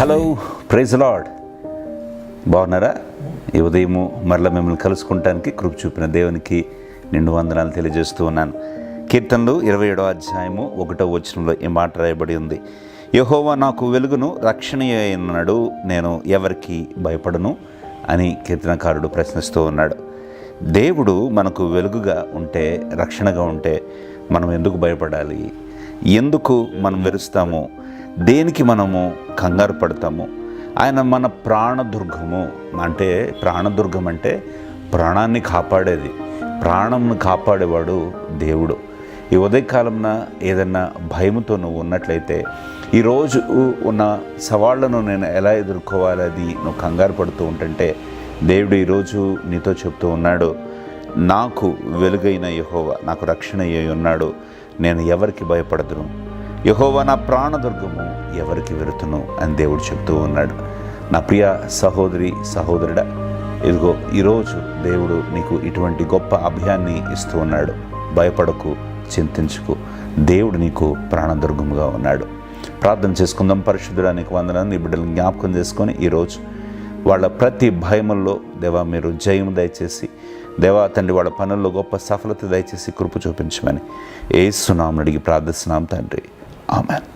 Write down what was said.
Hello, praise lord. బాగున్నారా? ఈ ఉదయము మరలా మిమ్మల్ని కలుసుకుంటానికి కృప చూపిన దేవునికి నిండు వందనాలు తెలియజేస్తూ ఉన్నాను. కీర్తనలు 27వ అధ్యాయము 1వ వచనంలో ఈ మాట రాయబడి ఉంది. యెహోవా నాకు వెలుగును రక్షణయైనడు, నేను ఎవరికి భయపడను అని కీర్తనకారుడు ప్రశ్నిస్తూ ఉన్నాడు. దేవుడు మనకు వెలుగుగా ఉంటే, రక్షణగా ఉంటే మనం ఎందుకు భయపడాలి? ఎందుకు మనం వెరుస్తాము? దేనికి మనము కంగారు పడతాము? ఆయన మన ప్రాణదుర్గము. అంటే ప్రాణదుర్గం అంటే ప్రాణాన్ని కాపాడేది, ప్రాణంను కాపాడేవాడు దేవుడు. ఈ ఉదయకాలంన ఏదన్నా భయముతో నువ్వు ఉన్నట్లయితే, ఈరోజు ఉన్న సవాళ్లను నేను ఎలా ఎదుర్కోవాలి అది నువ్వు కంగారు పడుతూ ఉంటుంటే, దేవుడు ఈరోజు నీతో చెప్తూ ఉన్నాడు, నాకు వెలుగైన యెహోవా నాకు రక్షణ అయ్యి ఉన్నాడు, నేను ఎవరికి భయపడదును, యెహోవా నా ప్రాణదుర్గము, ఎవరికి వెరుతును అని దేవుడు చెప్తూ ఉన్నాడు. నా ప్రియ సహోదరి సహోదరుడా, ఇదిగో ఈరోజు దేవుడు నీకు ఇటువంటి గొప్ప అభయాన్ని ఇస్తూ ఉన్నాడు. భయపడకు, చింతించుకు, దేవుడు నీకు ప్రాణదుర్గముగా ఉన్నాడు. ప్రార్థన చేసుకుందాం. పరిశుద్ధుడా, నీకు వందనాలు. నీ బిడ్డలను జ్ఞాపకం చేసుకొని ఈరోజు వాళ్ళ ప్రతి భయముల్లో దేవా మీరు జయము దయచేసి, దేవా తండ్రి వాళ్ళ పనుల్లో గొప్ప సఫలత దయచేసి కృప చూపించమని యేసు నామమున అడిగి ప్రార్థిస్తున్నాం తండ్రి. ఆమేన్.